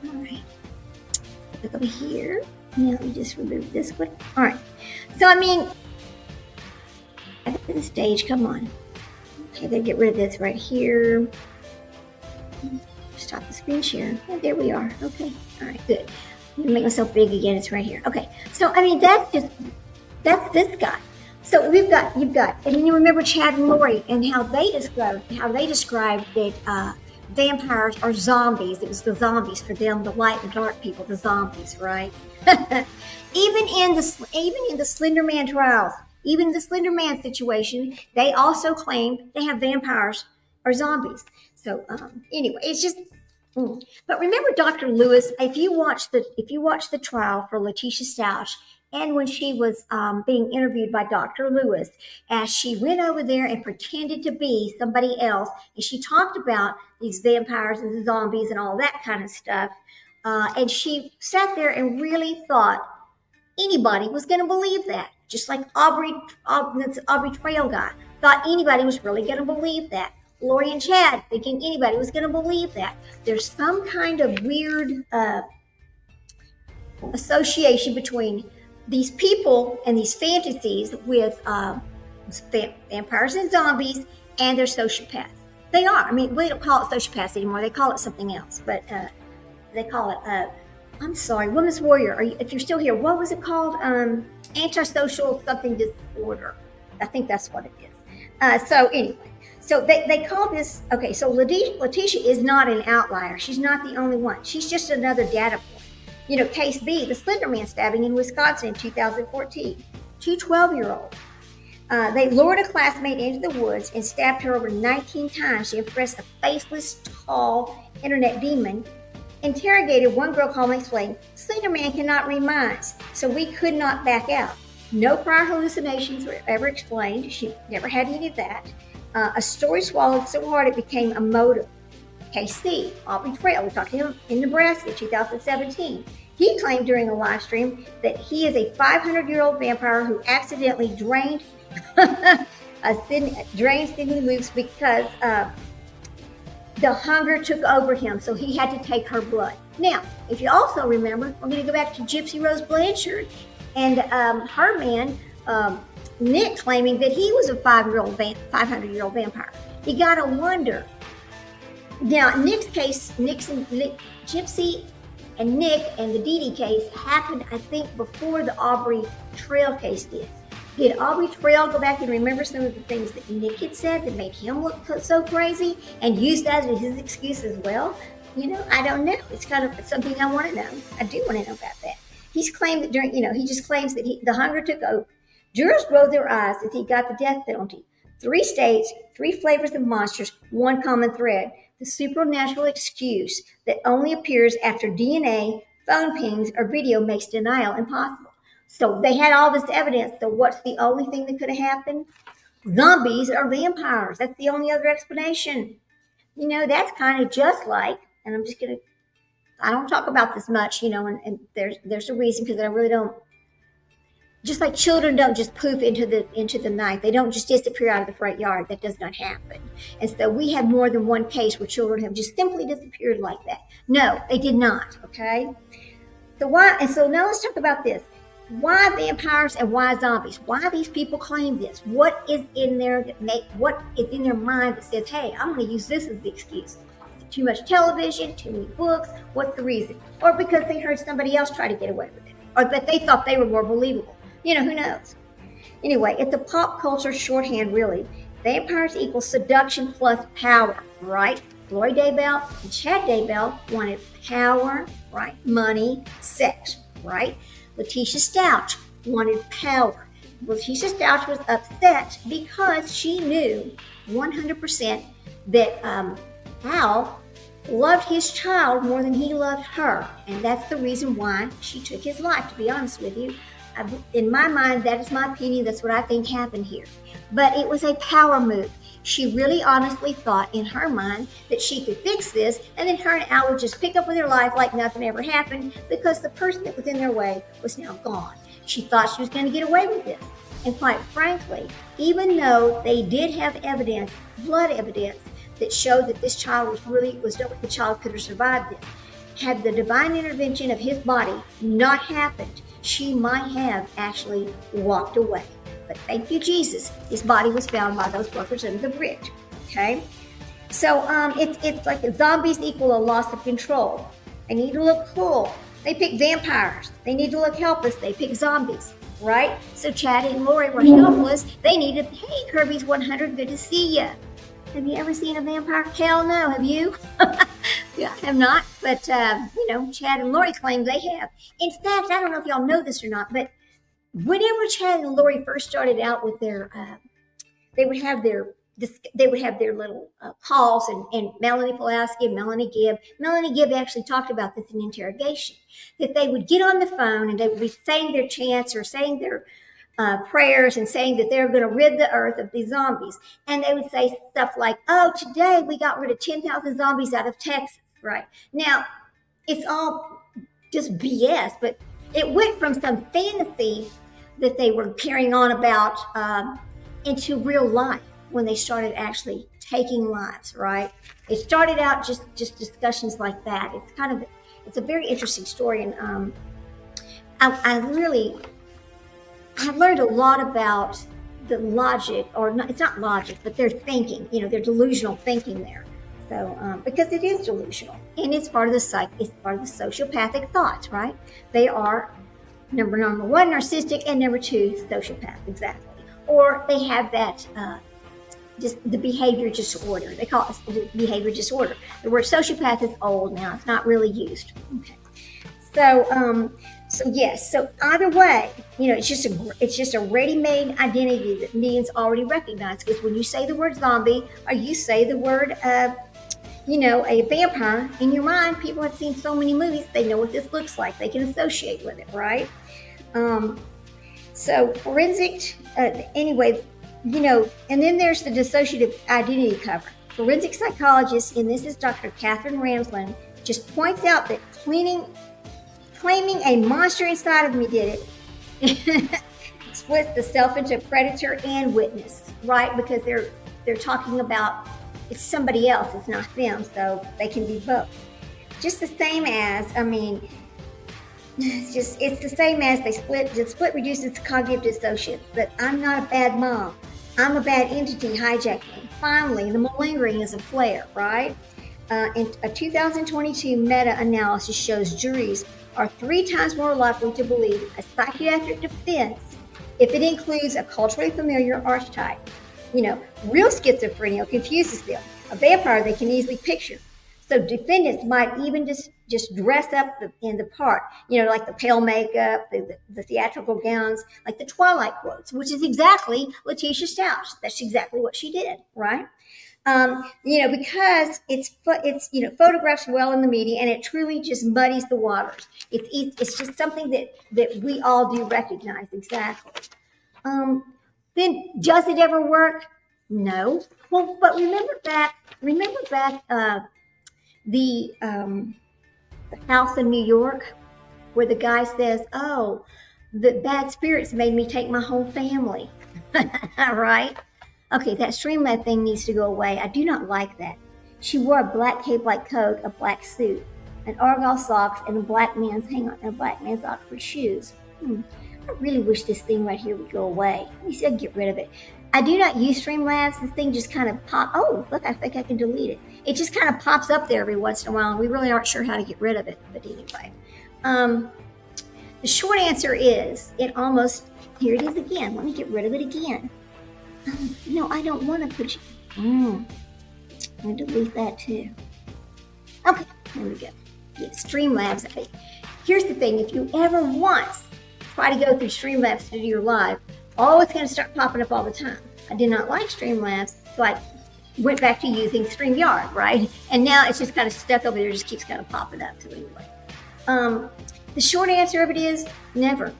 All right. Look over here. Now let me just remove this one. All right. So, I mean, at the stage, come on. Okay, then get rid of this right here. Stop the screen share. Oh, there we are. Okay. All right, good. I'm gonna make myself big again. It's right here. Okay. So, I mean, that's this guy. So you've got, and then you remember Chad and Lori and how they described that vampires are zombies. It was the zombies for them, the light and dark people, the zombies, right? Even in the Slender Man trials, even in the Slender Man situation, they also claimed they have vampires or zombies. So anyway, it's just But remember Dr. Lewis, if you watch the trial for Letitia Stouch, and when she was being interviewed by Dr. Lewis, as she went over there and pretended to be somebody else, and she talked about these vampires and the zombies and all that kind of stuff, and she sat there and really thought anybody was going to believe that, just like Aubrey Trail guy thought anybody was really going to believe that. Lori and Chad thinking anybody was going to believe that. There's some kind of weird association between these people and these fantasies with vampires and zombies and their sociopaths. They are. I mean, we don't call it sociopaths anymore. They call it something else, but they call it, I'm sorry, Women's Warrior. If you're still here, what was it called? Antisocial something disorder. I think that's what it is. So anyway. So they call this, okay, so Letitia is not an outlier. She's not the only one. She's just another data point. You know, case B, the Slender Man stabbing in Wisconsin in 2014. Two 12-year-olds. They lured a classmate into the woods and stabbed her over 19 times to impress a faceless, tall internet demon. Interrogated, one girl calmly explained, Slender Man cannot read minds, so we could not back out. No prior hallucinations were ever explained. She never had any of that. A story swallowed so hard it became a motive. Case C, Aubrey Trail, we talked to him in Nebraska, 2017. He claimed during a live stream that he is a 500-year-old vampire who accidentally drained Sidney Luke's because the hunger took over him, so he had to take her blood. Now, if you also remember, we're going to go back to Gypsy Rose Blanchard and her man, Nick, claiming that he was a 500-year-old vampire. You gotta wonder. Now, Nick's case, Gypsy and Nick and the Dee Dee case happened, I think, before the Aubrey Trail case did. Did Aubrey Trail go back and remember some of the things that Nick had said that made him look so crazy and use that as his excuse as well? You know, I don't know. It's kind of something I want to know. I do want to know about that. He's claimed that he just claims that the hunger took over. Jurors rolled their eyes as he got the death penalty. 3 states, 3 flavors of monsters, one common thread. The supernatural excuse that only appears after DNA, phone pings, or video makes denial impossible. So they had all this evidence. So what's the only thing that could have happened? Zombies or vampires. That's the only other explanation. You know, that's kind of just like, and I don't talk about this much, you know, and there's a reason, because I really don't. Just like children don't just poof into the night. They don't just disappear out of the front yard. That does not happen. And so we have more than one case where children have just simply disappeared like that. No, they did not, okay? So now let's talk about this. Why vampires and why zombies? Why these people claim this? What is in their mind that says, hey, I'm going to use this as the excuse? Too much television, too many books. What's the reason? Or because they heard somebody else try to get away with it. Or that they thought they were more believable. You know, who knows? Anyway, it's a pop culture shorthand, really. Vampires equal seduction plus power, right? Lori Daybell and Chad Daybell wanted power, right? Money, sex, right? Letitia Stouch wanted power. Letitia Stouch was upset because she knew 100% that Al loved his child more than he loved her. And that's the reason why she took his life, to be honest with you. In my mind, that is my opinion. That's what I think happened here. But it was a power move. She really honestly thought in her mind that she could fix this, and then her and Al would just pick up with their life like nothing ever happened, because the person that was in their way was now gone. She thought she was going to get away with this. And quite frankly, even though they did have evidence, blood evidence, that showed that this child the child could have survived this, had the divine intervention of his body not happened, she might have actually walked away. But thank you, Jesus, his body was found by those workers under the bridge. Okay? So it's like the zombies equal a loss of control. They need to look cool. They pick vampires. They need to look helpless. They pick zombies, right? So Chad and Lori were helpless. They needed, hey, Kirby's 100, good to see you. Have you ever seen a vampire? Hell no, have you? Yeah, I have not, but, Chad and Lori claim they have. In fact, I don't know if y'all know this or not, but whenever Chad and Lori first started out with they would have their they would have their little calls, and Melanie Pulaski and Melanie Gibb actually talked about this in interrogation, that they would get on the phone and they would be saying their chants or saying their prayers and saying that they're going to rid the earth of these zombies. And they would say stuff like, oh, today we got rid of 10,000 zombies out of Texas, right? Now, it's all just BS, but it went from some fantasy that they were carrying on about into real life when they started actually taking lives, right? It started out just discussions like that. It's a very interesting story, and I've learned a lot about the logic, or not, it's not logic, but their thinking, their delusional thinking there. So, because it is delusional, and it's part of it's part of the sociopathic thoughts, right? They are number one, narcissistic, and number two, sociopath, exactly. Or they have that, just the behavior disorder. They call it behavior disorder. The word sociopath is old now. It's not really used. Okay. So yes. So either way, it's just a ready-made identity that millions already recognize. Because when you say the word zombie, or you say the word, a vampire, in your mind, people have seen so many movies, they know what this looks like. They can associate with it, right? So forensic, anyway, and then there's the dissociative identity cover. Forensic psychologist, and this is Dr. Catherine Ramsland, just points out that claiming a monster inside of me did it splits the self into predator and witness, right? Because they're talking about it's somebody else, it's not them, so they can be both. Just the same as, it's the same as the split reduces cognitive dissociation, but I'm not a bad mom. I'm a bad entity hijacking me. Finally, the malingering is a flare, right? In a 2022 meta-analysis shows juries are 3 times more likely to believe a psychiatric defense if it includes a culturally familiar archetype. Real schizophrenia confuses them. A vampire they can easily picture. So defendants might even just dress up in the part, like the pale makeup, the theatrical gowns, like the Twilight quotes, which is exactly Letitia Stout. That's exactly what she did, right? Because it's photographs well in the media, and it truly just muddies the waters. It's just something that we all do recognize exactly. Then does it ever work? No. Well, but remember back the house in New York where the guy says, oh, the bad spirits made me take my whole family. Right? Okay, that Streamlab thing needs to go away. I do not like that. She wore a black cape-like coat, a black suit, an argyle socks, and a black man's Oxford shoes. I really wish this thing right here would go away. Let me see if I can get rid of it. I do not use Streamlabs. This thing just kind of pops. Oh, look, I think I can delete it. It just kind of pops up there every once in a while, and we really aren't sure how to get rid of it. But anyway, the short answer is here it is again. Let me get rid of it again. No, I don't want to put you. I'm going to delete that too. Okay, there we go. Yeah, Streamlabs. Here's the thing. If you ever once try to go through Streamlabs to do your live, it's going to start popping up all the time. I did not like Streamlabs, so I went back to using StreamYard, right? And now it's just kind of stuck over there, just keeps kind of popping up. So anyway, the short answer of it is never.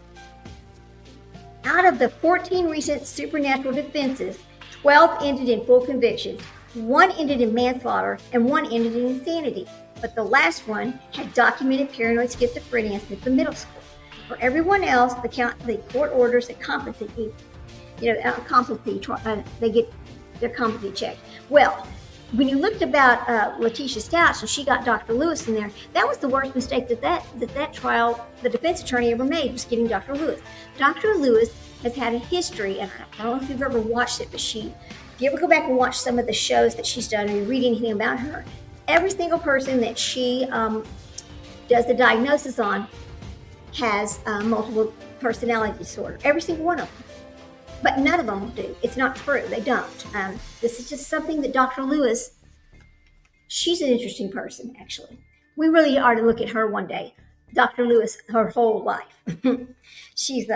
Out of the 14 recent supernatural defenses, 12 ended in full convictions, 1 ended in manslaughter, and 1 ended in insanity. But the last one had documented paranoid schizophrenia since the middle school. For everyone else, the court orders a competency, they get their competency checked. Well, when you looked about Letitia Stout, and she got Dr. Lewis in there, that was the worst mistake that trial, the defense attorney ever made, was getting Dr. Lewis. Dr. Lewis has had a history, and I don't know if you've ever watched it, but if you ever go back and watch some of the shows that she's done, or you read anything about her, every single person that she does the diagnosis on has multiple personality disorder. Every single one of them. But none of them do. It's not true. They don't. This is just something that Dr. Lewis, she's an interesting person, actually. We really ought to look at her one day. Dr. Lewis, her whole life. She's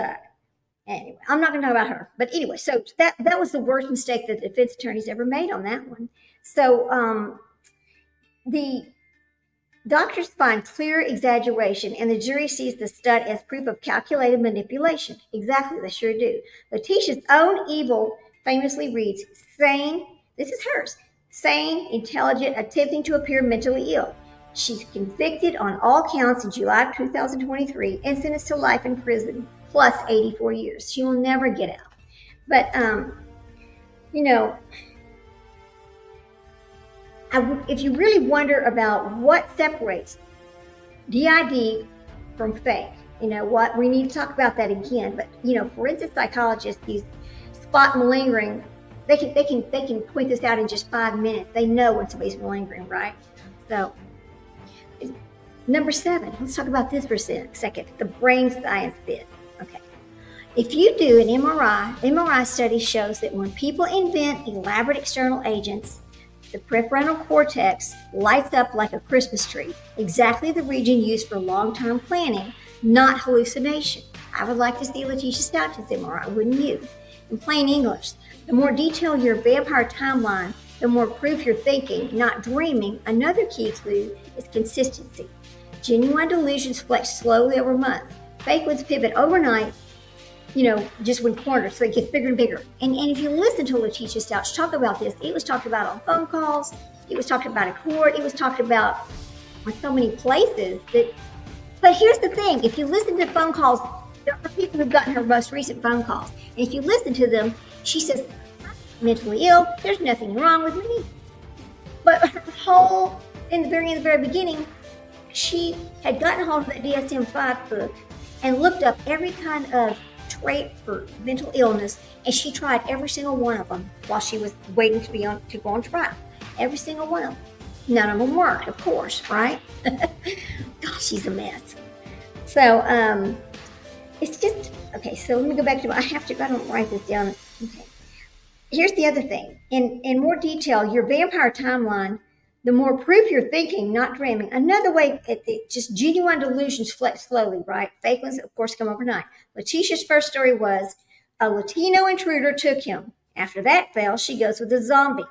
Anyway, I'm not going to talk about her. But anyway, so that was the worst mistake that the defense attorneys ever made on that one. So the doctors find clear exaggeration, and the jury sees the stunt as proof of calculated manipulation. Exactly, they sure do. Letitia's own evil famously reads, sane, this is hers, sane, intelligent, attempting to appear mentally ill. She's convicted on all counts in July of 2023 and sentenced to life in prison, plus 84 years. She will never get out. But, if you really wonder about what separates DID from fake, what we need to talk about that again. But forensic psychologists use spot malingering. They can point this out in just 5 minutes. They know when somebody's malingering, right? So, number 7. Let's talk about this for a second. The brain science bit. Okay. If you do an MRI study shows that when people invent elaborate external agents, the prefrontal cortex lights up like a Christmas tree, exactly the region used for long-term planning, not hallucination. I would like to see Letitia Stoughton's MRI, wouldn't you? In plain English, the more detailed your vampire timeline, the more proof you're thinking, not dreaming. Another key clue is consistency. Genuine delusions flex slowly over months. Fake ones pivot overnight, just when cornered, so it gets bigger and bigger. And if you listen to Letitia Stouch talk about this, it was talked about on phone calls, it was talked about in court, it was talked about on so many places. But here's the thing, if you listen to phone calls, there are people who've gotten her most recent phone calls, and if you listen to them, she says, I'm mentally ill, there's nothing wrong with me. But her in the very beginning, she had gotten a hold of that DSM-5 book and looked up every kind of trait for mental illness, and she tried every single one of them while she was waiting to go on trial. Every single one of them. None of them worked, of course, right? Gosh, she's a mess. So, it's just, okay, so let me go back to, I don't write this down. Okay. Here's the other thing. In more detail, your vampire timeline, the more proof you're thinking, not dreaming. Another way, just genuine delusions flex slowly, right? Fake ones, of course, come overnight. Letitia's first story was a Latino intruder took him. After that fails, she goes with a zombie.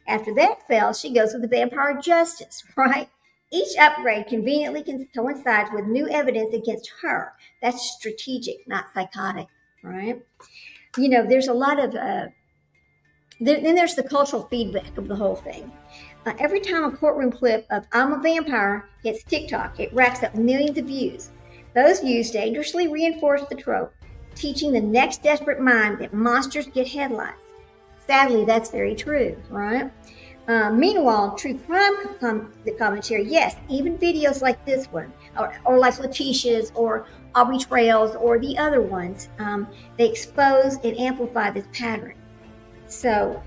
After that fails, she goes with the vampire justice, right? Each upgrade conveniently coincides with new evidence against her. That's strategic, not psychotic, right? There's a lot of, then there's the cultural feedback of the whole thing. Every time a courtroom clip of I'm a vampire hits TikTok, it racks up millions of views. Those views dangerously reinforce the trope, teaching the next desperate mind that monsters get headlines. Sadly, that's very true, right? Meanwhile, true crime commentary, yes, even videos like this one, or like Letitia's, or Aubrey Trails, or the other ones, they expose and amplify this pattern. So,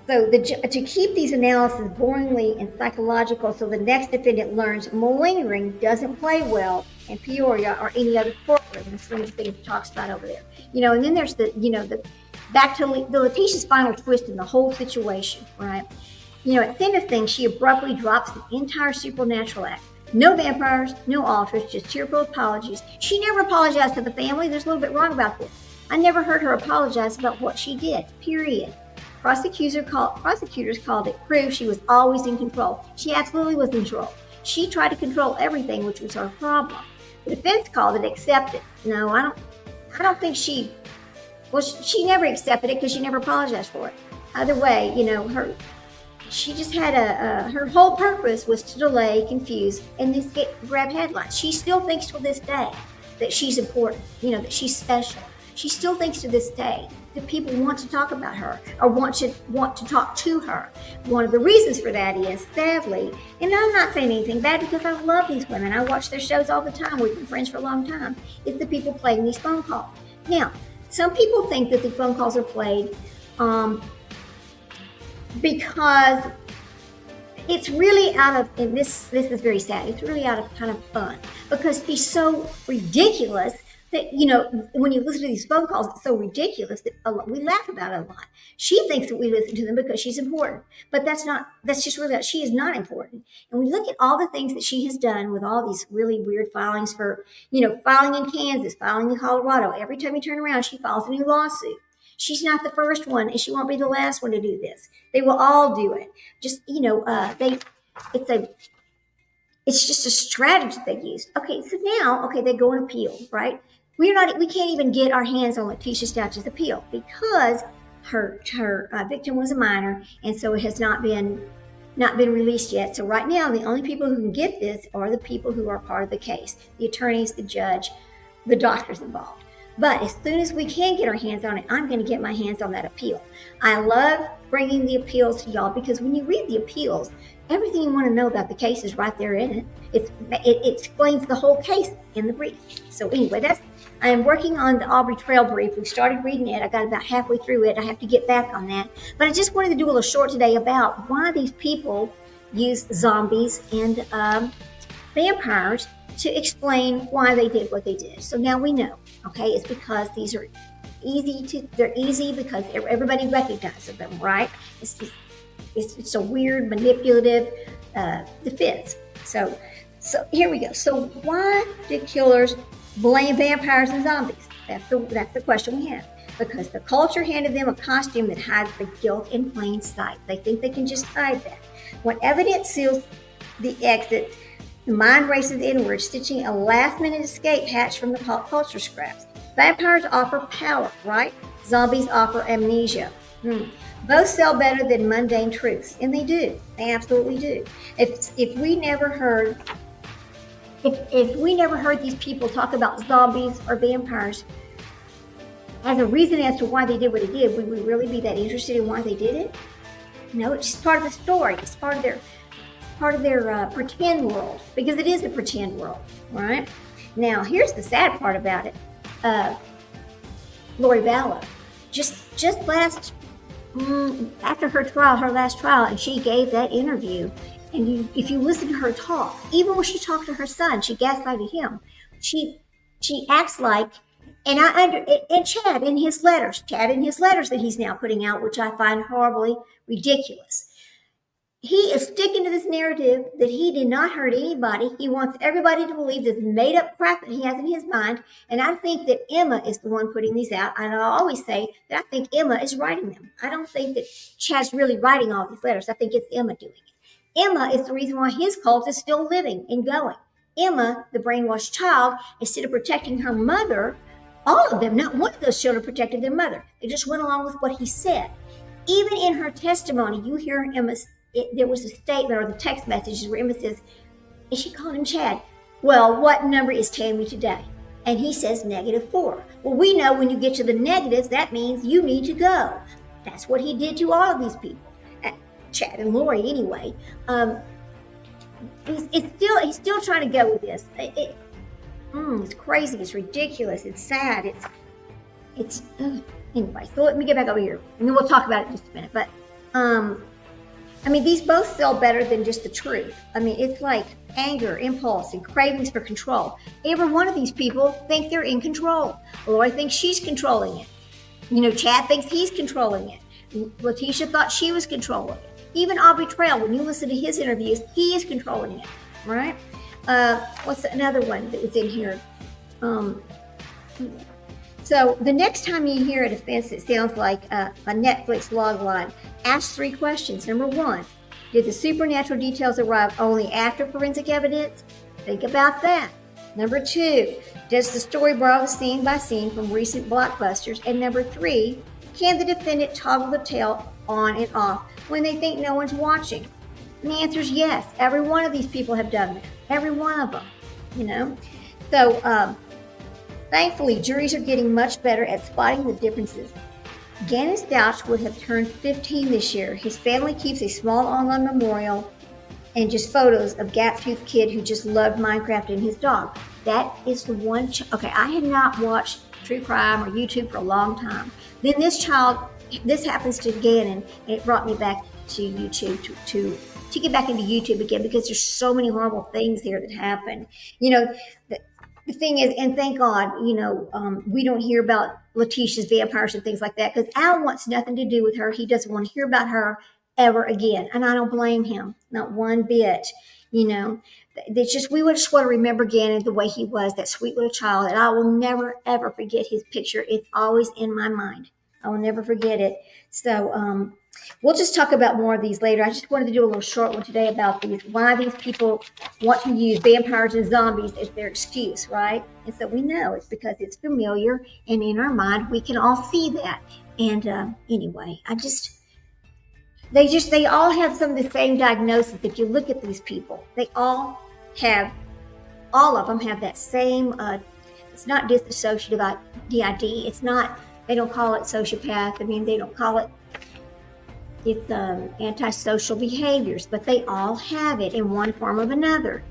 to keep these analyses boringly and psychological so the next defendant learns malingering doesn't play well in Peoria or any other courtroom. That's one of the things it talks about over there. And then there's back to the Letitia's final twist in the whole situation, right? At the end of things, she abruptly drops the entire Supernatural Act. No vampires, no altars, just tearful apologies. She never apologized to the family. There's a little bit wrong about this. I never heard her apologize about what she did, period. Prosecutors called it proof she was always in control. She absolutely was in control. She tried to control everything, which was her problem. The defense called it acceptance. No, I don't think she never accepted it because she never apologized for it. Either way, she just had her whole purpose was to delay, confuse, and just grab headlines. She still thinks to this day that she's important, that she's special. She still thinks to this day that people want to talk about her or want to talk to her. One of the reasons for that is, sadly, and I'm not saying anything bad because I love these women. I watch their shows all the time. We've been friends for a long time. It's the people playing these phone calls. Now, some people think that the phone calls are played because it's really out of, and this is very sad, it's really out of kind of fun because she's so ridiculous that, when you listen to these phone calls, it's so ridiculous that we laugh about it a lot. She thinks that we listen to them because she's important, but that's just really, she is not important. And we look at all the things that she has done with all these really weird filings for, filing in Kansas, filing in Colorado. Every time you turn around, she files a new lawsuit. She's not the first one, and she won't be the last one to do this. They will all do it. Just, it's just a strategy they use. Okay, so now, they go and appeal, right? We can't even get our hands on Letitia Stouch's appeal because her victim was a minor, and so it has not been released yet. So right now, the only people who can get this are the people who are part of the case: the attorneys, the judge, the doctors involved. But as soon as we can get our hands on it, I'm going to get my hands on that appeal. I love bringing the appeals to y'all because when you read the appeals, everything you want to know about the case is right there in it. It explains the whole case in the brief. So anyway, I am working on the Aubrey Trail brief. We started reading it. I got about halfway through it. I have to get back on that. But I just wanted to do a little short today about why these people use zombies and vampires to explain why they did what they did. So now we know, it's because these are they're easy because everybody recognizes them, right? It's a weird, manipulative defense. So here we go. So why do killers blame vampires and zombies? That's the question we have. Because the culture handed them a costume that hides the guilt in plain sight. They think they can just hide that. When evidence seals the exit, the mind races inward, stitching a last-minute escape hatched from the pop culture scraps. Vampires offer power, right? Zombies offer amnesia. Both sell better than mundane truths, and they do. They absolutely do. If we never heard these people talk about zombies or vampires as a reason as to why they did what they did, would we really be that interested in why they did it? No, it's just part of the story. It's part of their pretend world, because it is a pretend world, right? Now, here's the sad part about it. Lori Vallow, just after her last trial, and she gave that interview, and if you listen to her talk, even when she talked to her son, she gaslighted him. She acts like, and Chad in his letters that he's now putting out, which I find horribly ridiculous. He is sticking to this narrative that he did not hurt anybody. He wants everybody to believe this made-up crap that he has in his mind. And I think that Emma is the one putting these out. And I always say that I think Emma is writing them. I don't think that Chad's really writing all these letters. I think it's Emma doing it. Emma is the reason why his cult is still living and going. Emma, the brainwashed child, instead of protecting her mother, all of them, not one of those children protected their mother. They just went along with what he said. Even in her testimony, you hear Emma's there was a statement or the text messages where Emma says, and she called him Chad. Well, what number is Tammy today? And he says -4. Well, we know when you get to the negatives, that means you need to go. That's what he did to all of these people. Chad and Lori, anyway. He's still trying to go with this. It's crazy. It's ridiculous. It's sad. Anyway. So let me get back over here, and then we'll talk about it in just a minute. But these both sell better than just the truth. It's like anger, impulse, and cravings for control. Every one of these people think they're in control. Lori thinks she's controlling it. Chad thinks he's controlling it. Letitia thought she was controlling it. Even Aubrey Trail, when you listen to his interviews, he is controlling it, right? What's another one that was in here? So the next time you hear a defense that sounds like a Netflix log line, ask 3 questions. Number 1, did the supernatural details arrive only after forensic evidence? Think about that. Number 2, does the story borrow scene by scene from recent blockbusters? And number 3, can the defendant toggle the tale on and off when they think no one's watching? And the answer is yes. Every one of these people have done that. Every one of them, So, thankfully, juries are getting much better at spotting the differences. Gannon Stouch would have turned 15 this year. His family keeps a small online memorial and just photos of gap-toothed kid who just loved Minecraft and his dog. That is the one. Okay, I had not watched true crime or YouTube for a long time. Then this happens to Gannon, and it brought me back to YouTube to get back into YouTube again because there's so many horrible things here that happen. the thing is, and thank God, we don't hear about Letitia's vampires and things like that because Al wants nothing to do with her. He doesn't want to hear about her ever again. And I don't blame him, not one bit. It's just, we would just want to remember Gannon the way he was, that sweet little child. And I will never, ever forget his picture. It's always in my mind. I will never forget it. So, we'll just talk about more of these later. I just wanted to do a little short one today about why these people want to use vampires and zombies as their excuse, right? And so we know it's because it's familiar, and in our mind, we can all see that. And anyway, they all have some of the same diagnosis. If you look at these people, all of them have that same, it's not dissociative DID. It's not, they don't call it sociopath. I mean, they don't call it, it's antisocial behaviors, but they all have it in one form or another.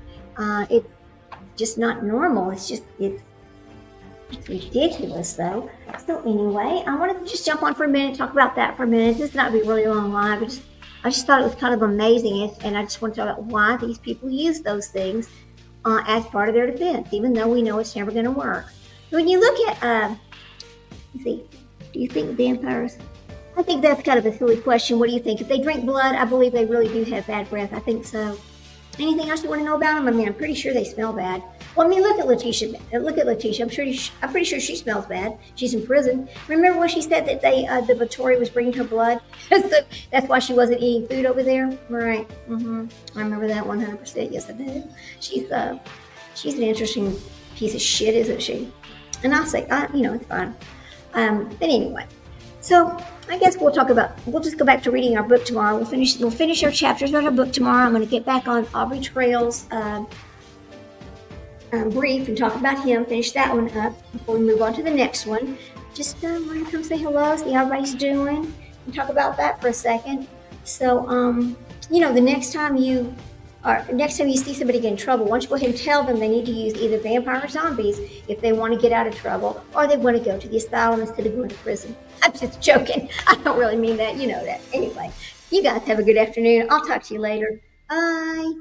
It's just not normal. It's ridiculous, though. So anyway, I wanted to just jump on for a minute, talk about that for a minute. This is not be really long live. I just thought it was kind of amazing, and I just want to talk about why these people use those things as part of their defense, even though we know it's never going to work. When you look at, do you think vampires? I think that's kind of a silly question. What do you think? If they drink blood, I believe they really do have bad breath. I think so. Anything else you want to know about them? I mean, I'm pretty sure they smell bad. Well, I mean, look at Letitia. I'm pretty sure she smells bad. She's in prison. Remember when she said that the Vittori was bringing her blood? That's why she wasn't eating food over there? Right. I remember that 100%. Yes, I do. She's an interesting piece of shit, isn't she? And I'll say, it's fine. But anyway, so I guess we'll just go back to reading our book tomorrow. We'll finish our chapters of our book tomorrow. I'm going to get back on Aubrey Trail's brief and talk about him, finish that one up before we move on to the next one. Just want to come say hello, see how everybody's doing, and talk about that for a second. So, the next time you see somebody get in trouble, why don't you go ahead and tell them they need to use either vampire or zombies if they want to get out of trouble, or they want to go to the asylum instead of going to prison. I'm just joking. I don't really mean that. You know that. Anyway, you guys have a good afternoon. I'll talk to you later. Bye.